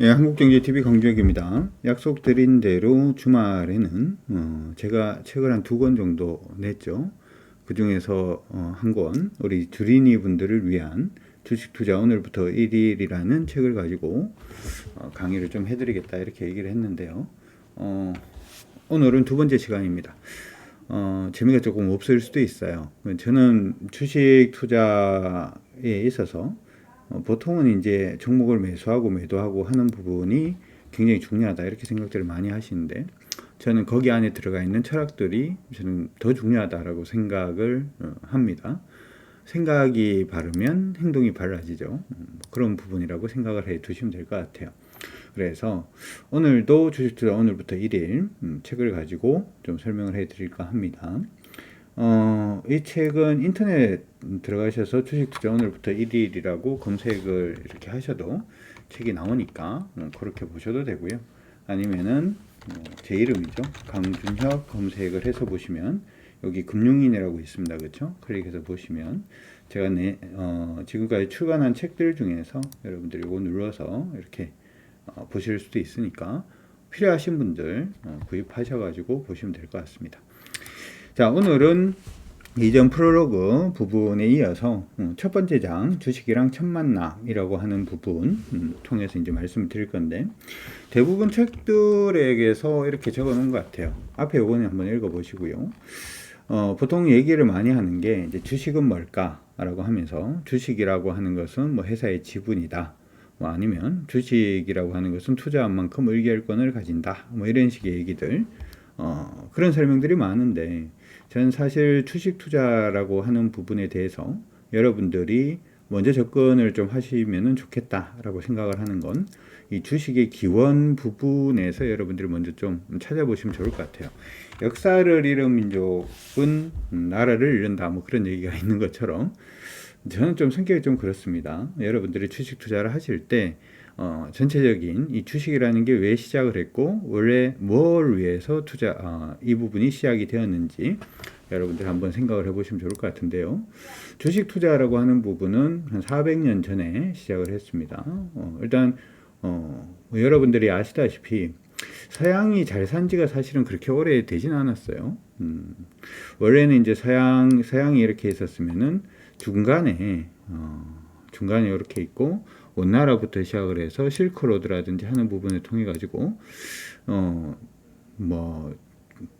예, 한국경제TV 강주혁입니다. 약속드린 대로 주말에는 제가 책을 한 2권 정도 냈죠. 그 중에서 한 권, 우리 주린이 분들을 위한 주식투자 오늘부터 1일이라는 책을 가지고 강의를 좀 해드리겠다 이렇게 얘기를 했는데요. 오늘은 2번째 시간입니다. 재미가 조금 없을 수도 있어요. 저는 주식 투자에 있어서 보통은 이제 종목을 매수하고 매도하고 하는 부분이 굉장히 중요하다 이렇게 생각들을 많이 하시는데, 저는 거기 안에 들어가 있는 철학들이 저는 더 중요하다라고 생각을 합니다. 생각이 바르면 행동이 바라지죠. 그런 부분이라고 생각을 해 두시면 될 것 같아요. 그래서 오늘도 주식투자 오늘부터 1일 책을 가지고 좀 설명을 해 드릴까 합니다. 이 책은 인터넷 들어가셔서 주식투자 오늘부터 1일이라고 검색을 이렇게 하셔도 책이 나오니까 그렇게 보셔도 되고요. 아니면은 제 이름이죠. 강준혁 검색을 해서 보시면 여기 금융인이라고 있습니다. 그렇죠? 클릭해서 보시면 제가 지금까지 출간한 책들 중에서 여러분들이 이거 눌러서 이렇게 보실 수도 있으니까 필요하신 분들 구입하셔가지고 보시면 될 것 같습니다. 자, 오늘은 이전 프롤로그 부분에 이어서 첫 번째 장 주식이랑 첫 만남이라고 하는 부분 통해서 이제 말씀을 드릴 건데, 대부분 책들에게서 이렇게 적어 놓은 것 같아요. 앞에 요거는 한번 읽어 보시고요. 보통 얘기를 많이 하는 게 이제 주식은 뭘까라고 하면서, 주식이라고 하는 것은 뭐 회사의 지분이다, 뭐 아니면 주식이라고 하는 것은 투자한 만큼 의결권을 가진다, 뭐 이런 식의 얘기들, 그런 설명들이 많은데, 저는 사실 주식 투자라고 하는 부분에 대해서 여러분들이 먼저 접근을 좀 하시면 좋겠다라고 생각을 하는 건, 이 주식의 기원 부분에서 여러분들이 먼저 좀 찾아보시면 좋을 것 같아요. 역사를 잃은 민족은 나라를 잃는다, 뭐 그런 얘기가 있는 것처럼 저는 좀 성격이 좀 그렇습니다. 여러분들이 주식 투자를 하실 때 전체적인 이 주식이라는 게 왜 시작을 했고 원래 뭘 위해서 이 부분이 시작이 되었는지 여러분들 한번 생각을 해보시면 좋을 것 같은데요. 주식 투자라고 하는 부분은 한 400년 전에 시작을 했습니다. 일단 여러분들이 아시다시피 서양이 잘 산 지가 사실은 그렇게 오래 되진 않았어요. 원래는 이제 서양이 이렇게 있었으면은 중간에 이렇게 있고 원나라부터 시작을 해서 실크로드라든지 하는 부분을 통해 가지고 뭐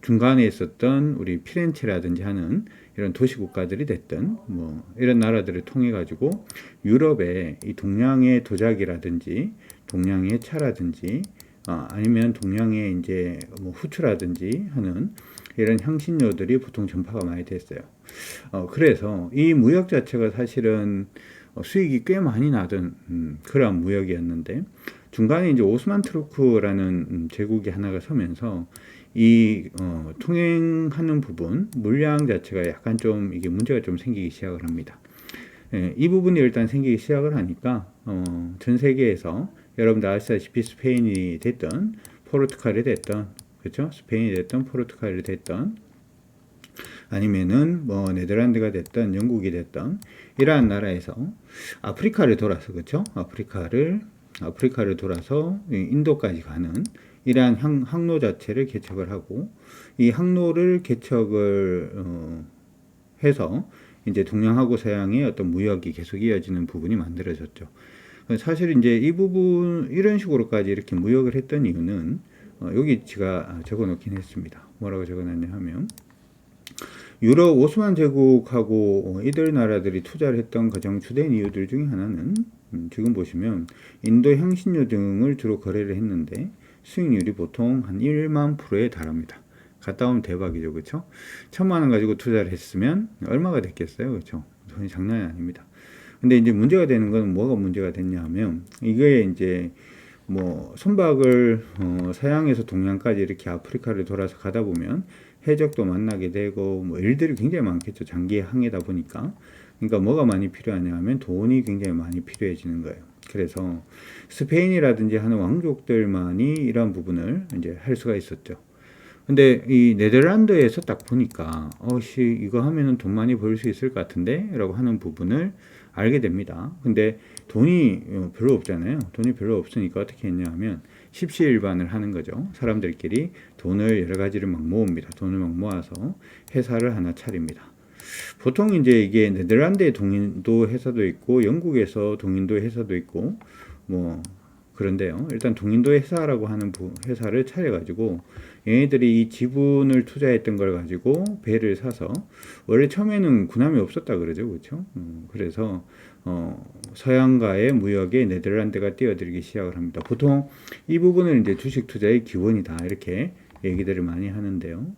중간에 있었던 우리 피렌체라든지 하는 이런 도시 국가들이 됐든 뭐 이런 나라들을 통해 가지고 유럽의 이 동양의 도자기라든지 동양의 차라든지 아니면 동양의 이제 뭐 후추라든지 하는 이런 향신료들이 보통 전파가 많이 됐어요. 그래서 이 무역 자체가 사실은 수익이 꽤 많이 나던 그런 무역이었는데, 중간에 이제 오스만 투르크라는 제국이 하나가 서면서 이 통행하는 부분 물량 자체가 약간 좀 이게 문제가 좀 생기기 시작을 합니다. 이 부분이 일단 생기기 시작을 하니까 전 세계에서 여러분들 아시다시피 스페인이 됐던 포르투갈이 됐던, 그렇죠? 스페인이 됐던 포르투갈이 됐던 아니면은 뭐 네덜란드가 됐던 영국이 됐던 이러한 나라에서 아프리카를 돌아서, 그렇죠? 아프리카를 돌아서 인도까지 가는 이러한 항로 자체를 개척을 하고, 이 항로를 개척을 해서 이제 동양하고 서양의 어떤 무역이 계속 이어지는 부분이 만들어졌죠. 사실 이제 이 부분 이런 식으로까지 이렇게 무역을 했던 이유는 여기 제가 적어 놓긴 했습니다. 뭐라고 적어 놨냐 하면, 유럽 오스만 제국하고 이들 나라들이 투자를 했던 가장 주된 이유들 중에 하나는 지금 보시면 인도 향신료 등을 주로 거래를 했는데 수익률이 보통 한 1만 프로에 달합니다. 갔다 오면 대박이죠, 그렇죠? 1,000만 원 가지고 투자를 했으면 얼마가 됐겠어요, 그렇죠? 돈이 장난이 아닙니다. 근데 이제 문제가 되는 건 뭐가 문제가 됐냐 하면, 이거에 이제 뭐 선박을 서양에서 동양까지 이렇게 아프리카를 돌아서 가다 보면 해적도 만나게 되고 뭐 일들이 굉장히 많겠죠. 장기 항해다 보니까. 그러니까 뭐가 많이 필요하냐 하면 돈이 굉장히 많이 필요해지는 거예요. 그래서 스페인이라든지 하는 왕족들만이 이런 부분을 이제 할 수가 있었죠. 근데 이 네덜란드에서 딱 보니까 이거 하면은 돈 많이 벌 수 있을 것 같은데 라고 하는 부분을 알게 됩니다. 근데 돈이 별로 없잖아요. 돈이 별로 없으니까 어떻게 했냐 하면 십시일반을 하는 거죠. 사람들끼리 돈을 여러 가지를 막 모읍니다. 돈을 막 모아서 회사를 하나 차립니다. 보통 이제 이게 네덜란드의 동인도 회사도 있고 영국에서 동인도 회사도 있고 뭐 그런데요. 일단 동인도 회사라고 하는 회사를 차려가지고 얘네들이 이 지분을 투자했던 걸 가지고 배를 사서 원래 처음에는 군함이 없었다 그러죠, 그렇죠? 그래서 서양과의 무역에 네덜란드가 뛰어들기 시작을 합니다. 보통 이 부분을 이제 주식 투자의 기본이다 이렇게 얘기들을 많이 하는데요.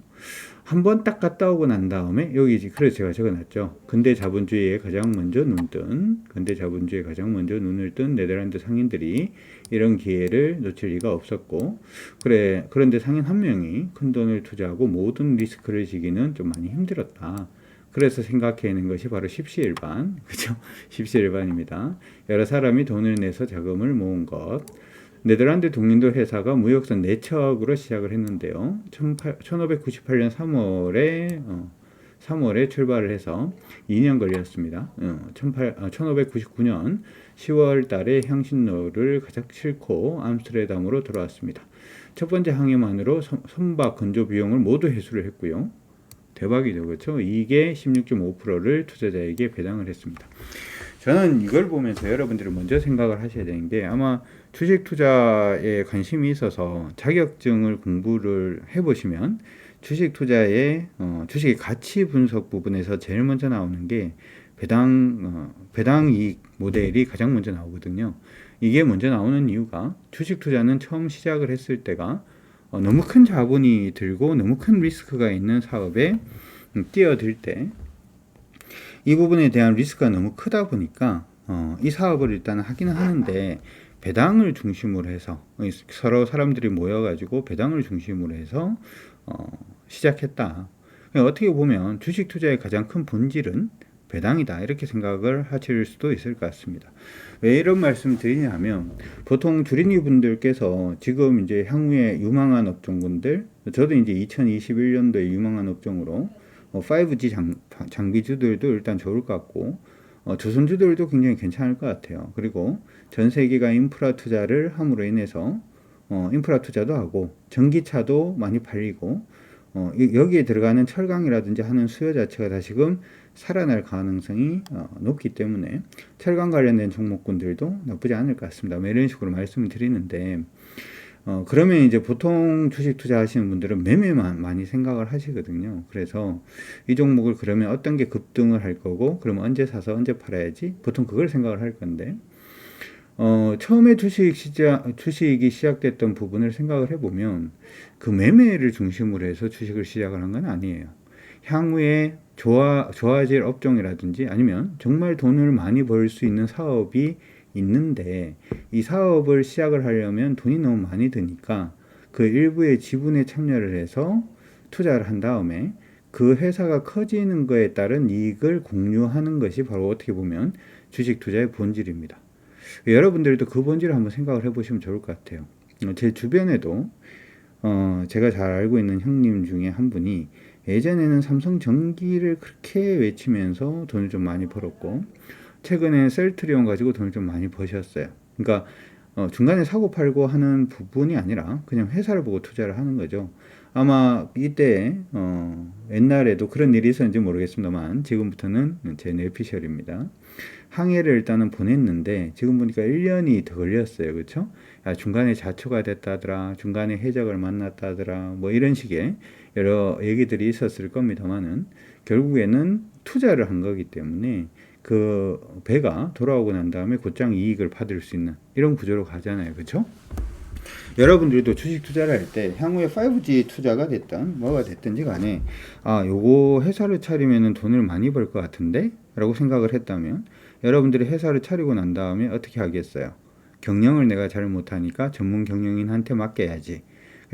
한번 딱 갔다 오고 난 다음에 여기 그래서 제가 적어놨죠. 근대 자본주의에 가장 먼저 눈을 뜬 네덜란드 상인들이 이런 기회를 놓칠 리가 없었고 그런데 상인 한 명이 큰 돈을 투자하고 모든 리스크를 지기는 좀 많이 힘들었다. 그래서 생각해낸 것이 바로 십시일반, 그죠? 십시일반입니다. 여러 사람이 돈을 내서 자금을 모은 것. 네덜란드 동인도 회사가 무역선 4척으로 시작을 했는데요. 1598년 3월에 출발을 해서 2년 걸렸습니다. 1599년 10월 달에 향신료를 가득 싣고 암스테르담으로 돌아왔습니다. 첫 번째 항해만으로 선박 건조 비용을 모두 회수를 했고요. 대박이죠, 그렇죠? 이게 16.5%를 투자자에게 배당을 했습니다. 저는 이걸 보면서 여러분들이 먼저 생각을 하셔야 되는 게 아마 주식 투자에 관심이 있어서 자격증을 공부를 해보시면 주식 투자의 주식의 가치 분석 부분에서 제일 먼저 나오는 게 배당 이익 모델이 가장 먼저 나오거든요. 이게 먼저 나오는 이유가 주식 투자는 처음 시작을 했을 때가 너무 큰 자본이 들고 너무 큰 리스크가 있는 사업에 뛰어들 때 이 부분에 대한 리스크가 너무 크다 보니까 이 사업을 일단 하기는 하는데 배당을 중심으로 해서 서로 사람들이 모여가지고 배당을 중심으로 해서 시작했다. 어떻게 보면 주식 투자의 가장 큰 본질은 배당이다 이렇게 생각을 하실 수도 있을 것 같습니다. 왜 이런 말씀 드리냐면 보통 주린이 분들께서 지금 이제 향후에 유망한 업종군들 저도 이제 2021년도에 유망한 업종으로 5G 장비주들도 일단 좋을 것 같고 조선주들도 굉장히 괜찮을 것 같아요. 그리고 전 세계가 인프라 투자를 함으로 인해서 인프라 투자도 하고 전기차도 많이 팔리고 여기에 들어가는 철강이라든지 하는 수요 자체가 다시금 살아날 가능성이 높기 때문에 철강 관련된 종목군들도 나쁘지 않을 것 같습니다. 이런 식으로 말씀을 드리는데 그러면 이제 보통 주식 투자하시는 분들은 매매만 많이 생각을 하시거든요. 그래서 이 종목을 그러면 어떤 게 급등을 할 거고 그러면 언제 사서 언제 팔아야지 보통 그걸 생각을 할 건데 처음에 주식이 시작됐던 부분을 생각을 해보면 그 매매를 중심으로 해서 주식을 시작을 한 건 아니에요. 향후에 좋아질 업종이라든지 아니면 정말 돈을 많이 벌 수 있는 사업이 있는데 이 사업을 시작을 하려면 돈이 너무 많이 드니까 그 일부의 지분에 참여를 해서 투자를 한 다음에 그 회사가 커지는 거에 따른 이익을 공유하는 것이 바로 어떻게 보면 주식 투자의 본질입니다. 여러분들도 그 본질을 한번 생각을 해보시면 좋을 것 같아요. 제 주변에도 제가 잘 알고 있는 형님 중에 한 분이 예전에는 삼성전기를 그렇게 외치면서 돈을 좀 많이 벌었고 최근에 셀트리온 가지고 돈을 좀 많이 버셨어요. 그러니까 중간에 사고 팔고 하는 부분이 아니라 그냥 회사를 보고 투자를 하는 거죠. 아마 이때 옛날에도 그런 일이 있었는지 모르겠습니다만 지금부터는 제 뇌피셜입니다. 항해를 일단은 보냈는데 지금 보니까 1년이 더 걸렸어요. 그렇죠? 중간에 자초가 됐다더라. 중간에 해적을 만났다더라. 뭐 이런 식의 여러 얘기들이 있었을 겁니다만은 결국에는 투자를 한 거기 때문에 그 배가 돌아오고 난 다음에 곧장 이익을 받을 수 있는 이런 구조로 가잖아요. 그렇죠? 여러분들도 주식 투자를 할 때 향후에 5G 투자가 됐든 뭐가 됐든지 간에 요거 회사를 차리면은 돈을 많이 벌 것 같은데 라고 생각을 했다면 여러분들이 회사를 차리고 난 다음에 어떻게 하겠어요? 경영을 내가 잘 못하니까 전문 경영인한테 맡겨야지.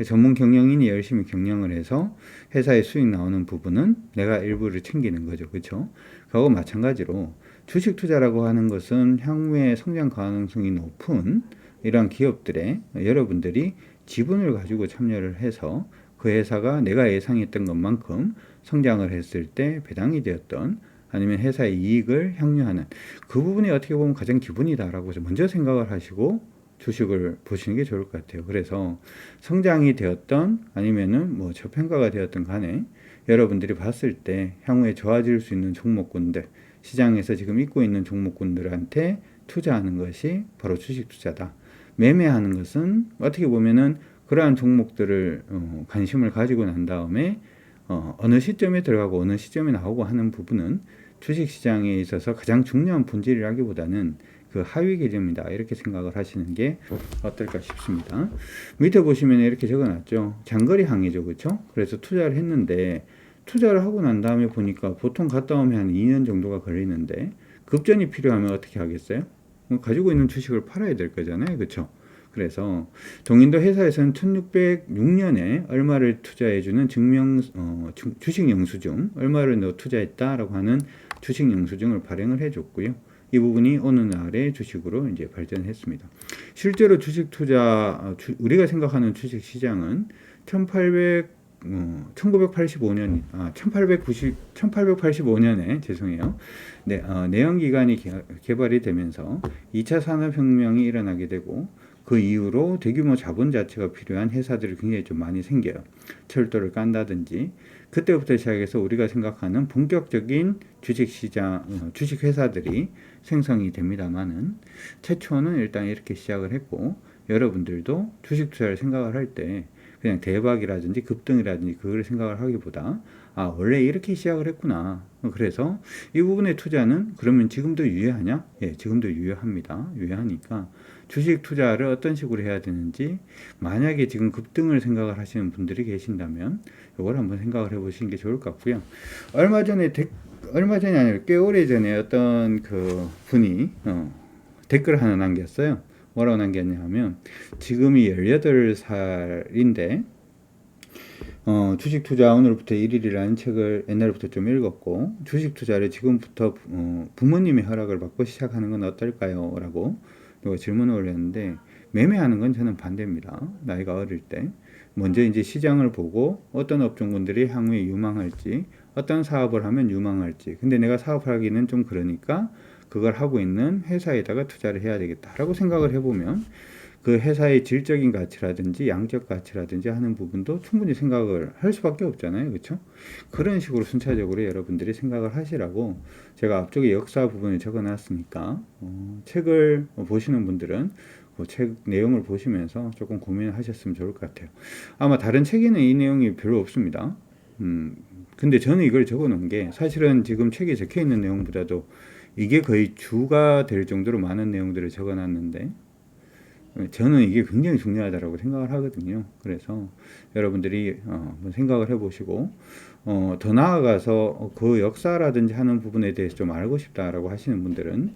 전문 경영인이 열심히 경영을 해서 회사에 수익 나오는 부분은 내가 일부를 챙기는 거죠. 그렇죠? 그하고 마찬가지로 주식 투자라고 하는 것은 향후에 성장 가능성이 높은 이러한 기업들에 여러분들이 지분을 가지고 참여를 해서 그 회사가 내가 예상했던 것만큼 성장을 했을 때 배당이 되었던 아니면 회사의 이익을 향유하는 그 부분이 어떻게 보면 가장 기본이다라고 먼저 생각을 하시고 주식을 보시는 게 좋을 것 같아요. 그래서 성장이 되었던 아니면은 뭐 저평가가 되었던 간에 여러분들이 봤을 때 향후에 좋아질 수 있는 종목군들, 시장에서 지금 있고 있는 종목군들한테 투자하는 것이 바로 주식 투자다. 매매하는 것은 어떻게 보면은 그러한 종목들을 관심을 가지고 난 다음에 어느 시점에 들어가고 어느 시점에 나오고 하는 부분은 주식시장에 있어서 가장 중요한 본질이라기보다는 그 하위 계절입니다. 이렇게 생각을 하시는 게 어떨까 싶습니다. 밑에 보시면 이렇게 적어놨죠. 장거리 항이죠. 그렇죠? 그래서 투자를 했는데 투자를 하고 난 다음에 보니까 보통 갔다 오면 한 2년 정도가 걸리는데 급전이 필요하면 어떻게 하겠어요? 가지고 있는 주식을 팔아야 될 거잖아요. 그렇죠? 그래서 동인도 회사에서는 1606년에 얼마를 투자해주는 주식 영수증, 얼마를 너 투자했다라고 하는 주식 영수증을 발행을 해줬고요. 이 부분이 어느 날의 주식으로 이제 발전했습니다. 실제로 주식 투자, 우리가 생각하는 주식 시장은 1885년에 죄송해요. 네, 내연기관이 개발이 되면서 2차 산업혁명이 일어나게 되고 그 이후로 대규모 자본 자체가 필요한 회사들이 굉장히 좀 많이 생겨요. 철도를 깐다든지 그때부터 시작해서 우리가 생각하는 본격적인 주식시장, 주식회사들이 생성이 됩니다만은 최초는 일단 이렇게 시작을 했고 여러분들도 주식 투자를 생각을 할 때 그냥 대박이라든지 급등이라든지 그걸 생각을 하기보다 아 원래 이렇게 시작을 했구나. 그래서 이 부분의 투자는 그러면 지금도 유효하냐? 예, 지금도 유효합니다. 유효하니까 주식 투자를 어떤 식으로 해야 되는지 만약에 지금 급등을 생각을 하시는 분들이 계신다면 이걸 한번 생각을 해보시는 게 좋을 것 같고요. 얼마 전이 아니라 꽤 오래 전에 어떤 그 분이 댓글 하나 남겼어요. 뭐라고 남겼냐 하면 지금이 18살인데 주식 투자 오늘부터 1일이라는 책을 옛날부터 좀 읽었고 주식 투자를 지금부터 부모님의 허락을 받고 시작하는 건 어떨까요? 라고 질문을 올렸는데 매매하는 건 저는 반대입니다. 나이가 어릴 때 먼저 이제 시장을 보고 어떤 업종군들이 향후에 유망할지 어떤 사업을 하면 유망할지 근데 내가 사업하기는 좀 그러니까 그걸 하고 있는 회사에다가 투자를 해야 되겠다라고 생각을 해보면 그 회사의 질적인 가치라든지 양적 가치라든지 하는 부분도 충분히 생각을 할 수밖에 없잖아요. 그렇죠? 그런 식으로 순차적으로 여러분들이 생각을 하시라고 제가 앞쪽에 역사 부분을 적어놨으니까 책을 보시는 분들은 그 책 내용을 보시면서 조금 고민을 하셨으면 좋을 것 같아요. 아마 다른 책에는 이 내용이 별로 없습니다. 근데 저는 이걸 적어놓은 게 사실은 지금 책에 적혀있는 내용보다도 이게 거의 주가 될 정도로 많은 내용들을 적어놨는데 저는 이게 굉장히 중요하다고 생각을 하거든요. 그래서 여러분들이 한번 생각을 해보시고 더 나아가서 그 역사라든지 하는 부분에 대해서 좀 알고 싶다라고 하시는 분들은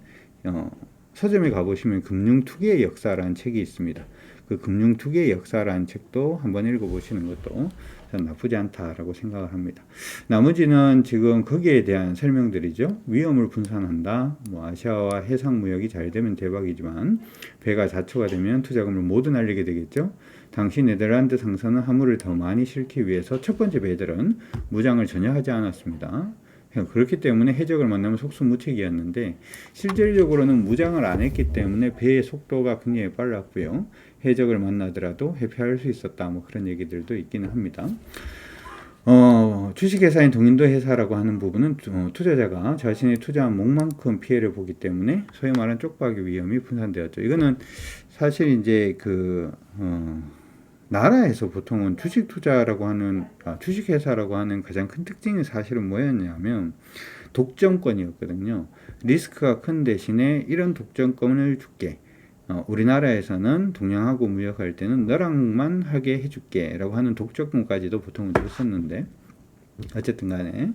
서점에 가보시면 금융투기의 역사라는 책이 있습니다. 그 금융투기의 역사라는 책도 한번 읽어보시는 것도 저는 나쁘지 않다라고 생각을 합니다. 나머지는 지금 거기에 대한 설명들이죠. 위험을 분산한다. 뭐 아시아와 해상무역이 잘 되면 대박이지만 배가 자초가 되면 투자금을 모두 날리게 되겠죠. 당시 네덜란드 상선은 화물을 더 많이 싣기 위해서 첫 번째 배들은 무장을 전혀 하지 않았습니다. 그렇기 때문에 해적을 만나면 속수무책이었는데 실질적으로는 무장을 안 했기 때문에 배의 속도가 굉장히 빨랐고요. 해적을 만나더라도 회피할 수 있었다. 뭐 그런 얘기들도 있기는 합니다. 주식회사인 동인도 회사라고 하는 부분은 투자자가 자신의 투자한 목만큼 피해를 보기 때문에 소위 말하는 쪽박이 위험이 분산되었죠. 이거는 사실 이제 나라에서 보통은 주식 투자라고 하는 주식회사라고 하는 가장 큰 특징이 사실은 뭐였냐면 독점권이었거든요. 리스크가 큰 대신에 이런 독점권을 줄게. 우리나라에서는 동양하고 무역할 때는 너랑만 하게 해줄게 라고 하는 독점권까지도 보통은 줬었는데 어쨌든 간에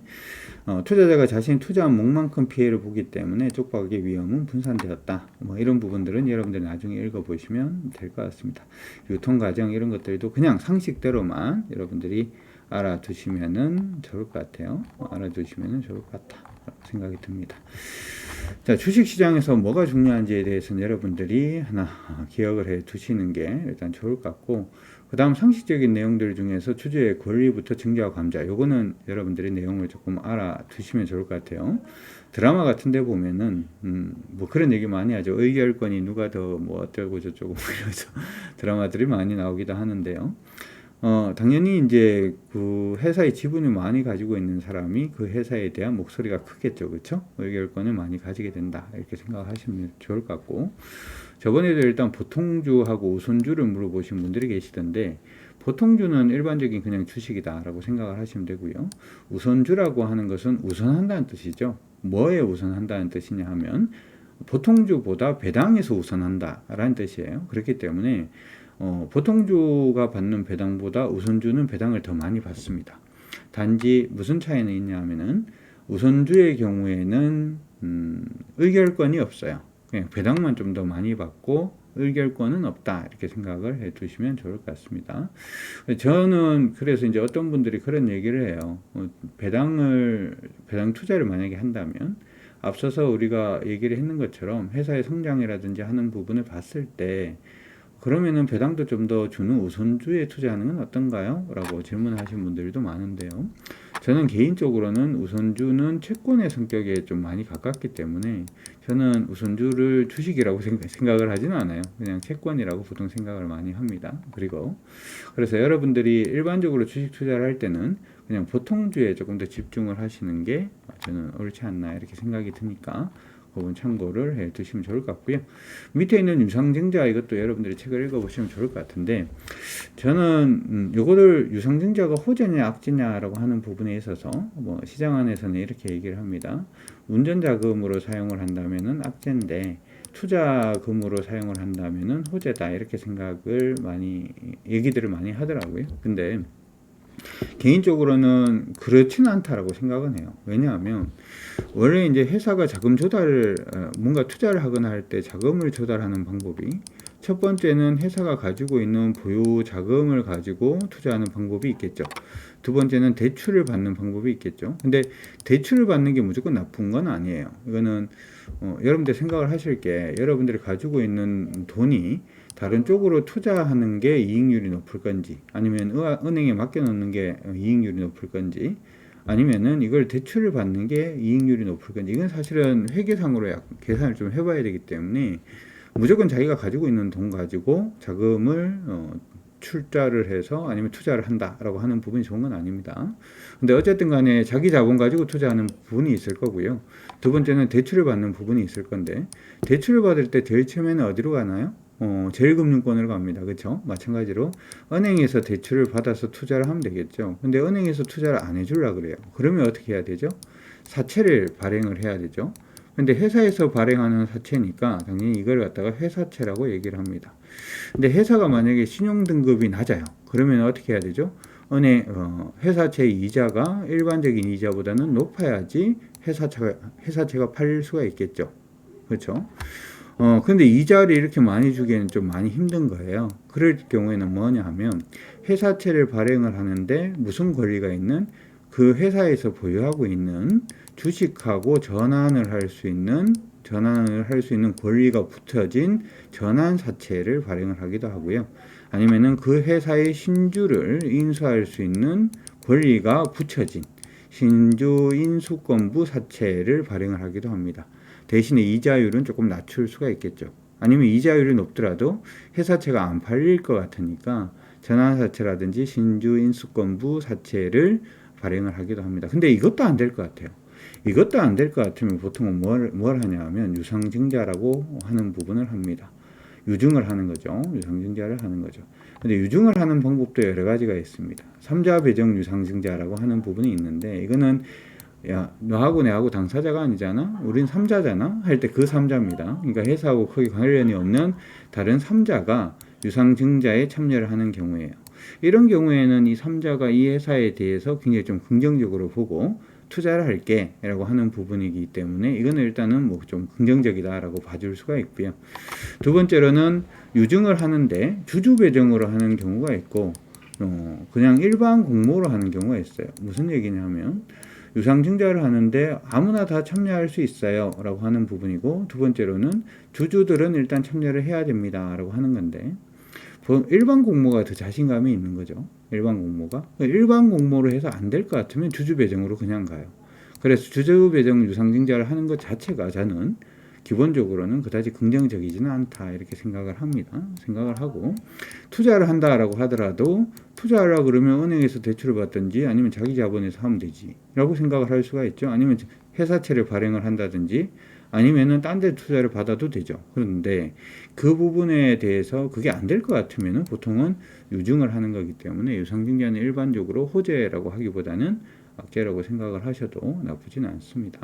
투자자가 자신이 투자한 목만큼 피해를 보기 때문에 쪽박의 위험은 분산되었다. 뭐 이런 부분들은 여러분들이 나중에 읽어보시면 될 것 같습니다. 유통과정 이런 것들도 그냥 상식대로만 여러분들이 알아두시면은 좋을 것 같아요. 알아두시면은 좋을 것 같다 생각이 듭니다. 자, 주식시장에서 뭐가 중요한지에 대해서는 여러분들이 하나 기억을 해 두시는 게 일단 좋을 것 같고, 그 다음 상식적인 내용들 중에서 주주의 권리부터 증자와 감자, 요거는 여러분들이 내용을 조금 알아두시면 좋을 것 같아요. 드라마 같은 데 보면은 뭐 그런 얘기 많이 하죠. 의결권이 누가 더 뭐 어쩌고 저쩌고 이러면서 드라마들이 많이 나오기도 하는데요. 당연히 이제 그 회사의 지분을 많이 가지고 있는 사람이 그 회사에 대한 목소리가 크겠죠. 그렇죠? 의결권을 많이 가지게 된다. 이렇게 생각하시면 좋을 것 같고, 저번에도 일단 보통주하고 우선주를 물어보신 분들이 계시던데, 보통주는 일반적인 그냥 주식이다라고 생각을 하시면 되고요. 우선주라고 하는 것은 우선한다는 뜻이죠. 뭐에 우선한다는 뜻이냐 하면 보통주보다 배당에서 우선한다라는 뜻이에요. 그렇기 때문에 보통주가 받는 배당보다 우선주는 배당을 더 많이 받습니다. 단지 무슨 차이는 있냐 하면은 우선주의 경우에는 의결권이 없어요. 그냥 배당만 좀 더 많이 받고 의결권은 없다, 이렇게 생각을 해 두시면 좋을 것 같습니다. 저는 그래서 이제 어떤 분들이 그런 얘기를 해요. 배당 투자를 만약에 한다면 앞서서 우리가 얘기를 했는 것처럼 회사의 성장이라든지 하는 부분을 봤을 때, 그러면은 배당도 좀 더 주는 우선주에 투자하는 건 어떤가요? 라고 질문하신 분들도 많은데요. 저는 개인적으로는 우선주는 채권의 성격에 좀 많이 가깝기 때문에 저는 우선주를 주식이라고 생각을 하지는 않아요. 그냥 채권이라고 보통 생각을 많이 합니다. 그래서 여러분들이 일반적으로 주식 투자를 할 때는 그냥 보통주에 조금 더 집중을 하시는 게 저는 옳지 않나, 이렇게 생각이 드니까 그건 참고를 해 두시면 좋을 것 같고요. 밑에 있는 유상증자, 이것도 여러분들이 책을 읽어보시면 좋을 것 같은데, 저는 요거를 유상증자가 호재냐 악재냐라고 하는 부분에 있어서 뭐 시장 안에서는 이렇게 얘기를 합니다. 운전자금으로 사용을 한다면은 악재인데 투자금으로 사용을 한다면은 호재다, 이렇게 얘기들을 많이 하더라고요. 근데 개인적으로는 그렇지는 않다라고 생각은 해요. 왜냐하면 원래 이제 회사가 자금 조달을 뭔가 투자를 하거나 할 때 자금을 조달하는 방법이, 첫 번째는 회사가 가지고 있는 보유 자금을 가지고 투자하는 방법이 있겠죠. 두 번째는 대출을 받는 방법이 있겠죠. 근데 대출을 받는 게 무조건 나쁜 건 아니에요. 이거는 여러분들 생각을 하실 게, 여러분들이 가지고 있는 돈이 다른 쪽으로 투자하는 게 이익률이 높을 건지, 아니면 은행에 맡겨놓는 게 이익률이 높을 건지, 아니면은 이걸 대출을 받는 게 이익률이 높을 건지, 이건 사실은 회계상으로 계산을 좀 해봐야 되기 때문에 무조건 자기가 가지고 있는 돈 가지고 자금을 출자를 해서 아니면 투자를 한다라고 하는 부분이 좋은 건 아닙니다. 근데 어쨌든 간에 자기 자본 가지고 투자하는 부분이 있을 거고요. 두 번째는 대출을 받는 부분이 있을 건데, 대출을 받을 때 제일 처음에는 어디로 가나요? 제일금융권으로 갑니다. 그렇죠? 마찬가지로 은행에서 대출을 받아서 투자를 하면 되겠죠. 근데 은행에서 투자를 안 해주려고 그래요. 그러면 어떻게 해야 되죠? 사채를 발행을 해야 되죠. 근데 회사에서 발행하는 사채니까 당연히 이걸 갖다가 회사채라고 얘기를 합니다. 근데 회사가 만약에 신용등급이 낮아요. 그러면 어떻게 해야 되죠? 회사채 이자가 일반적인 이자보다는 높아야지 회사채가 팔릴 수가 있겠죠. 그렇죠? 근데 이자를 이렇게 많이 주기에는 좀 많이 힘든 거예요. 그럴 경우에는 뭐냐 하면, 회사채를 발행을 하는데 무슨 권리가 있는, 그 회사에서 보유하고 있는 주식하고 전환을 할 수 있는 권리가 붙여진 전환사채를 발행을 하기도 하고요. 아니면은 그 회사의 신주를 인수할 수 있는 권리가 붙여진 신주 인수권부 사채를 발행을 하기도 합니다. 대신에 이자율은 조금 낮출 수가 있겠죠. 아니면 이자율이 높더라도 회사채가 안 팔릴 것 같으니까 전환사채라든지 신주 인수권부 사채를 발행을 하기도 합니다. 근데 이것도 안 될 것 같아요. 이것도 안 될 것 같으면 보통은 뭘 하냐 하면 유상증자라고 하는 부분을 합니다. 유증을 하는 거죠. 유상증자를 하는 거죠. 근데 유증을 하는 방법도 여러 가지가 있습니다. 삼자 배정 유상증자라고 하는 부분이 있는데, 이거는 야, 너하고 내하고 당사자가 아니잖아? 우린 삼자잖아? 할 때 그 삼자입니다. 그러니까 회사하고 거의 관련이 없는 다른 삼자가 유상증자에 참여를 하는 경우예요. 이런 경우에는 이 삼자가 이 회사에 대해서 굉장히 좀 긍정적으로 보고 투자를 할게 라고 하는 부분이기 때문에 이거는 일단은 뭐 좀 긍정적이다라고 봐줄 수가 있고요. 두 번째로는 유증을 하는데 주주 배정으로 하는 경우가 있고, 그냥 일반 공모로 하는 경우가 있어요. 무슨 얘기냐면, 유상증자를 하는데 아무나 다 참여할 수 있어요 라고 하는 부분이고, 두 번째로는 주주들은 일단 참여를 해야 됩니다 라고 하는 건데, 일반 공모가 더 자신감이 있는 거죠. 일반 공모가. 일반 공모로 해서 안 될 것 같으면 주주 배정으로 그냥 가요. 그래서 주주 배정 유상증자를 하는 것 자체가 저는 기본적으로는 그다지 긍정적이지는 않다 이렇게 생각을 합니다. 생각을 하고, 투자를 한다라고 하더라도 투자하라 그러면 은행에서 대출을 받든지 아니면 자기 자본에서 하면 되지 라고 생각을 할 수가 있죠. 아니면 회사채를 발행을 한다든지 아니면은 딴 데 투자를 받아도 되죠. 그런데 그 부분에 대해서 그게 안 될 것 같으면은 보통은 유증을 하는 거기 때문에 유상증자는 일반적으로 호재라고 하기보다는 악재라고 생각을 하셔도 나쁘진 않습니다.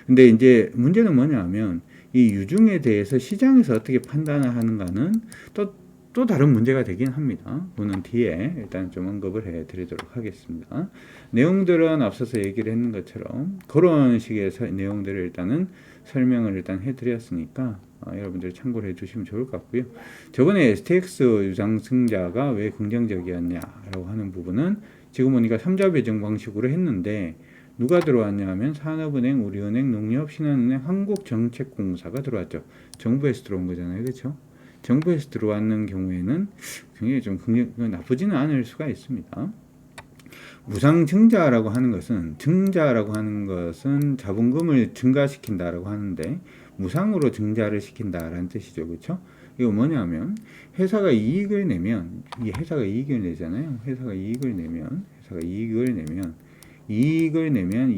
근데 이제 문제는 뭐냐면 이 유증에 대해서 시장에서 어떻게 판단을 하는가는 또 다른 문제가 되긴 합니다. 그거는 뒤에 일단 좀 언급을 해 드리도록 하겠습니다. 내용들은 앞서서 얘기를 했는 것처럼 그런 식의 내용들을 일단은 설명을 일단 해 드렸으니까 여러분들이 참고를 해 주시면 좋을 것 같고요. 저번에 STX 유상증자가 왜 긍정적이었냐라고 하는 부분은 지금 보니까 3자 배정 방식으로 했는데 누가 들어왔냐 하면 산업은행, 우리은행, 농협, 신한은행, 한국정책공사가 들어왔죠. 정부에서 들어온 거잖아요. 그렇죠? 정부에서 들어왔는 경우에는 굉장히 좀 나쁘지는 않을 수가 있습니다. 무상증자라고 하는 것은, 증자라고 하는 것은 자본금을 증가시킨다라고 하는데 무상으로 증자를 시킨다라는 뜻이죠. 그렇죠? 이거 뭐냐면 회사가 이익을 내면, 이 회사가 이익을 내잖아요. 회사가 이익을 내면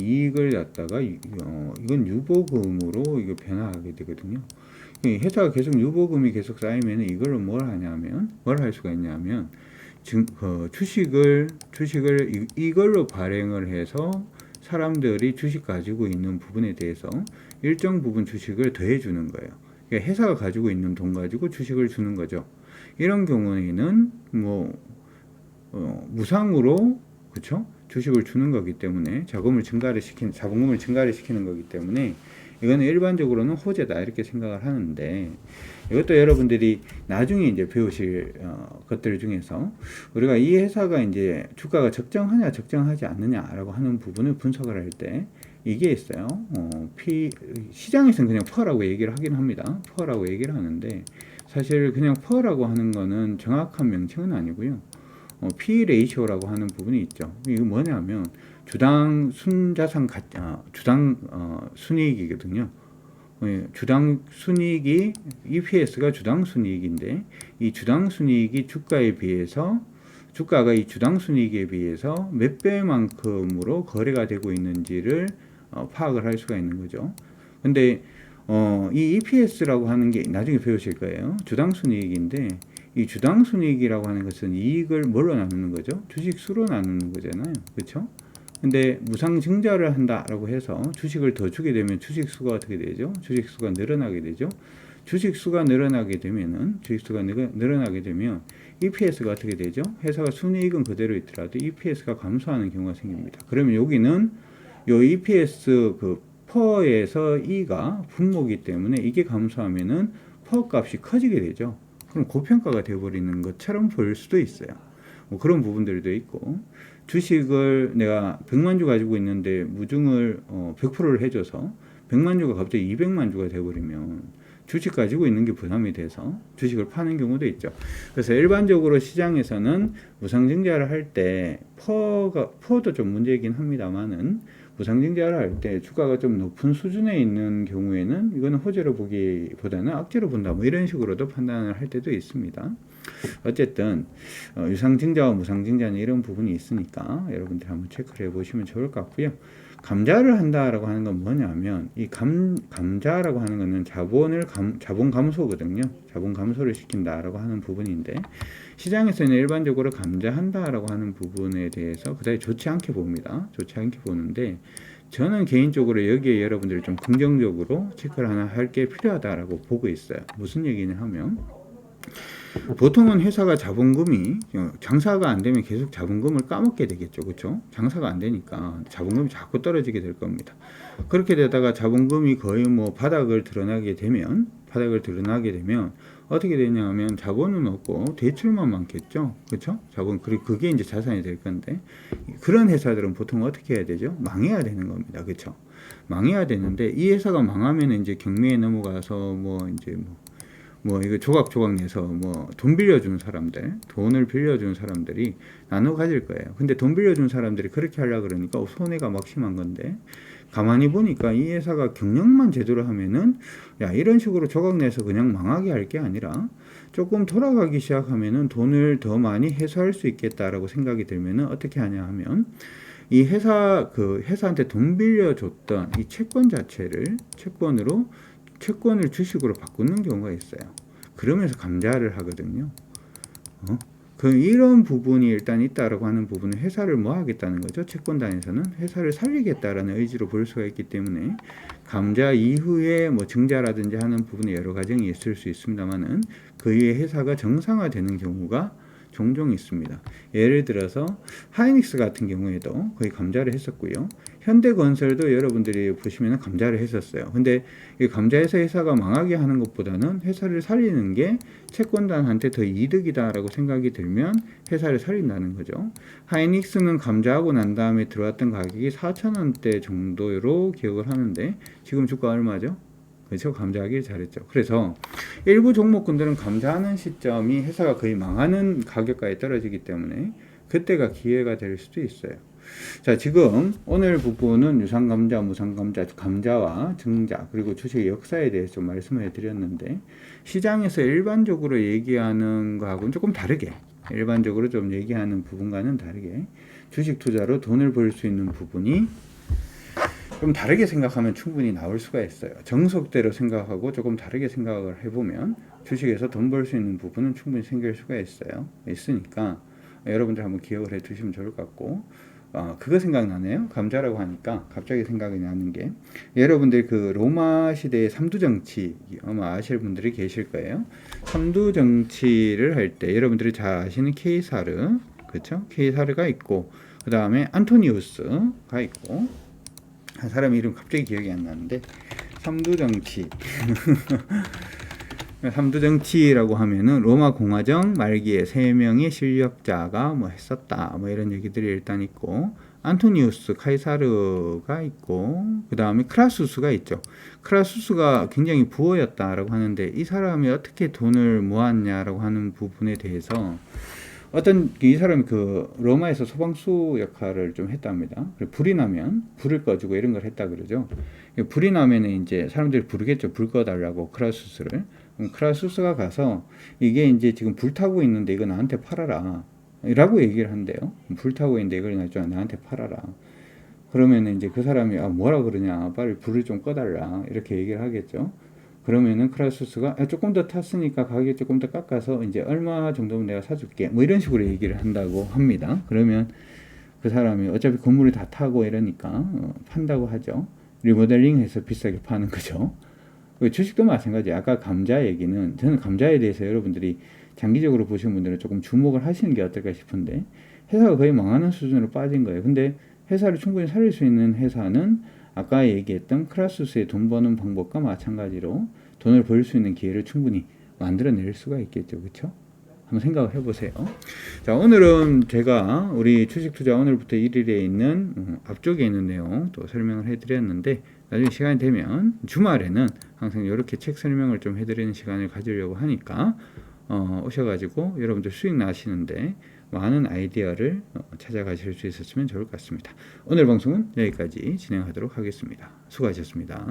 이익을 갖다가 이건 유보금으로 이거 변화하게 되거든요. 회사가 계속 유보금이 계속 쌓이면 이걸로 뭘 할 수가 있냐면 주식을 이걸로 발행을 해서 사람들이 주식 가지고 있는 부분에 대해서 일정 부분 주식을 더해 주는 거예요. 그러니까 회사가 가지고 있는 돈 가지고 주식을 주는 거죠. 이런 경우에는 무상으로, 그렇죠? 주식을 주는 거기 때문에 자본금을 증가를 시키는 거기 때문에 이거는 일반적으로는 호재다 이렇게 생각을 하는데, 이것도 여러분들이 나중에 이제 배우실 것들 중에서 우리가 이 회사가 이제 주가가 적정하냐 적정하지 않느냐라고 하는 부분을 분석을 할 때 이게 있어요. 시장에서는 그냥 퍼라고 얘기를 하긴 합니다. 퍼라고 얘기를 하는데 사실 그냥 퍼라고 하는 거는 정확한 명칭은 아니고요. P 레이쇼라고 하는 부분이 있죠. 이거 뭐냐면 주당 순자산 주당 순이익이거든요. 주당 순이익이 EPS가 주당 순이익인데 이 주당 순이익이 주가가 이 주당 순이익에 비해서 몇 배만큼으로 거래가 되고 있는지를 파악을 할 수가 있는 거죠. 근데 이 EPS라고 하는 게 나중에 배우실 거예요. 주당 순이익인데 이 주당 순이익이라고 하는 것은 이익을 뭘로 나누는 거죠? 주식 수로 나누는 거잖아요. 그렇죠? 근데 무상증자를 한다라고 해서 주식을 더 주게 되면 주식 수가 어떻게 되죠? 주식 수가 늘어나게 되죠. 주식 수가 늘어나게 되면 EPS가 어떻게 되죠? 회사가 순이익은 그대로 있더라도 EPS가 감소하는 경우가 생깁니다. 그러면 여기는 요 EPS 퍼에서 E가 분모기 때문에 이게 감소하면은 퍼 값이 커지게 되죠. 그럼 고평가가 되어버리는 것처럼 보일 수도 있어요. 그런 부분들도 있고, 주식을 내가 100만 주 가지고 있는데 무증을 100%를 해줘서 100만 주가 갑자기 200만 주가 되어버리면 주식 가지고 있는 게 부담이 돼서 주식을 파는 경우도 있죠. 그래서 일반적으로 시장에서는 무상증자를 할 때 퍼도 좀 문제이긴 합니다만은 무상증자를 할 때 주가가 좀 높은 수준에 있는 경우에는 이거는 호재로 보기보다는 악재로 본다, 이런 식으로도 판단을 할 때도 있습니다. 어쨌든 유상증자와 무상증자는 이런 부분이 있으니까 여러분들 한번 체크를 해보시면 좋을 것 같고요. 감자를 한다라고 하는 건 뭐냐면 이 감자라고 하는 거는 자본 감소거든요. 자본 감소를 시킨다라고 하는 부분인데 시장에서는 일반적으로 감자한다라고 하는 부분에 대해서 그다지 좋지 않게 봅니다. 좋지 않게 보는데 저는 개인적으로 여기에 여러분들이 좀 긍정적으로 체크를 하나 할 게 필요하다라고 보고 있어요. 무슨 얘기냐 하면 보통은 회사가 자본금이 장사가 안 되면 계속 자본금을 까먹게 되겠죠. 그렇죠? 장사가 안 되니까 자본금이 자꾸 떨어지게 될 겁니다. 그렇게 되다가 자본금이 거의 바닥을 드러나게 되면 어떻게 되냐면 자본은 없고 대출만 많겠죠. 그렇죠? 자본 그리고 그게 이제 자산이 될 건데 그런 회사들은 보통 어떻게 해야 되죠? 망해야 되는 겁니다. 그렇죠? 망해야 되는데 이 회사가 망하면 이제 경매에 넘어가서 뭐 이제 뭐 이거 조각조각 내서 뭐 돈 빌려준 사람들, 돈을 빌려준 사람들이 나눠 가질 거예요. 근데 돈 빌려준 사람들이 그렇게 하려고 그러니까 손해가 막 심한 건데 가만히 보니까 이 회사가 경영만 제대로 하면은 야 이런 식으로 조각 내서 그냥 망하게 할 게 아니라 조금 돌아가기 시작하면은 돈을 더 많이 회수할 수 있겠다라고 생각이 들면은 어떻게 하냐 하면 이 회사 그 회사한테 돈 빌려줬던 이 채권 자체를 채권을 주식으로 바꾸는 경우가 있어요. 그러면서 감자를 하거든요. 그 이런 부분이 일단 있다라고 하는 부분은 회사를 뭐 하겠다는 거죠. 채권단에서는 회사를 살리겠다라는 의지로 볼 수가 있기 때문에 감자 이후에 뭐 증자라든지 하는 부분에 여러 과정이 있을 수 있습니다만은 그 이후에 회사가 정상화되는 경우가 종종 있습니다. 예를 들어서 하이닉스 같은 경우에도 거의 감자를 했었고요. 현대건설도 여러분들이 보시면 감자를 했었어요. 근데 이 감자에서 회사가 망하게 하는 것보다는 회사를 살리는 게 채권단한테 더 이득이다라고 생각이 들면 회사를 살린다는 거죠. 하이닉스는 감자하고 난 다음에 들어왔던 가격이 4,000원대 정도로 기억을 하는데 지금 주가 얼마죠? 그렇죠. 감자하길 잘했죠. 그래서 일부 종목군들은 감자하는 시점이 회사가 거의 망하는 가격까지 떨어지기 때문에 그때가 기회가 될 수도 있어요. 자, 지금 오늘 부분은 유상감자, 무상감자, 감자와 증자 그리고 주식의 역사에 대해서 좀 말씀을 드렸는데 시장에서 일반적으로 얘기하는 거하고는 조금 다르게 일반적으로 좀 얘기하는 부분과는 다르게 주식 투자로 돈을 벌 수 있는 부분이 좀 다르게 생각하면 충분히 나올 수가 있어요. 정석대로 생각하고 조금 다르게 생각을 해보면 주식에서 돈 벌 수 있는 부분은 충분히 생길 수가 있으니까 여러분들 한번 기억을 해 두시면 좋을 것 같고 그거 생각나네요. 감자라고 하니까 갑자기 생각이 나는 게 여러분들 그 로마 시대의 삼두정치 아마 아실 분들이 계실 거예요. 삼두정치를 할 때 여러분들이 잘 아시는 케이사르 그렇죠? 케이사르가 있고 그 다음에 안토니우스가 있고 한 사람 이름 갑자기 기억이 안 나는데 삼두정치 삼두정치라고 하면은 로마 공화정 말기에 세 명의 실력자가 뭐 했었다 뭐 이런 얘기들이 일단 있고 안토니우스 카이사르가 있고 그 다음에 크라수스가 있죠. 크라수스가 굉장히 부호였다라고 하는데 이 사람이 어떻게 돈을 모았냐라고 하는 부분에 대해서 이 사람이 그 로마에서 소방수 역할을 좀 했답니다. 불이 나면 불을 꺼주고 이런 걸 했다 그러죠. 불이 나면은 이제 사람들이 부르겠죠. 불 꺼달라고 크라수스를. 그럼 크라수스가 가서 이게 이제 지금 불 타고 있는데 이거 나한테 팔아라. 라고 얘기를 한대요. 불 타고 있는데 이걸 나한테 팔아라. 그러면은 이제 그 사람이 뭐라 그러냐. 빨리 불을 좀 꺼달라. 이렇게 얘기를 하겠죠. 그러면은 크라수스가 조금 더 탔으니까 가격 조금 더 깎아서 이제 얼마 정도면 내가 사줄게 뭐 이런 식으로 얘기를 한다고 합니다. 그러면 그 사람이 어차피 건물을 다 타고 이러니까 판다고 하죠. 리모델링해서 비싸게 파는 거죠. 주식도 마찬가지. 아까 감자 얘기는 저는 감자에 대해서 여러분들이 장기적으로 보시는 분들은 조금 주목을 하시는 게 어떨까 싶은데 회사가 거의 망하는 수준으로 빠진 거예요. 근데 회사를 충분히 살릴 수 있는 회사는 아까 얘기했던 크라수스의 돈 버는 방법과 마찬가지로 돈을 벌 수 있는 기회를 충분히 만들어낼 수가 있겠죠. 그렇죠? 한번 생각을 해보세요. 자, 오늘은 제가 우리 주식투자 오늘부터 1일에 있는 앞쪽에 있는 내용 또 설명을 해드렸는데 나중에 시간이 되면 주말에는 항상 이렇게 책 설명을 좀 해드리는 시간을 가지려고 하니까 오셔가지고 여러분들 수익 나시는데 많은 아이디어를 찾아가실 수 있었으면 좋을 것 같습니다. 오늘 방송은 여기까지 진행하도록 하겠습니다. 수고하셨습니다.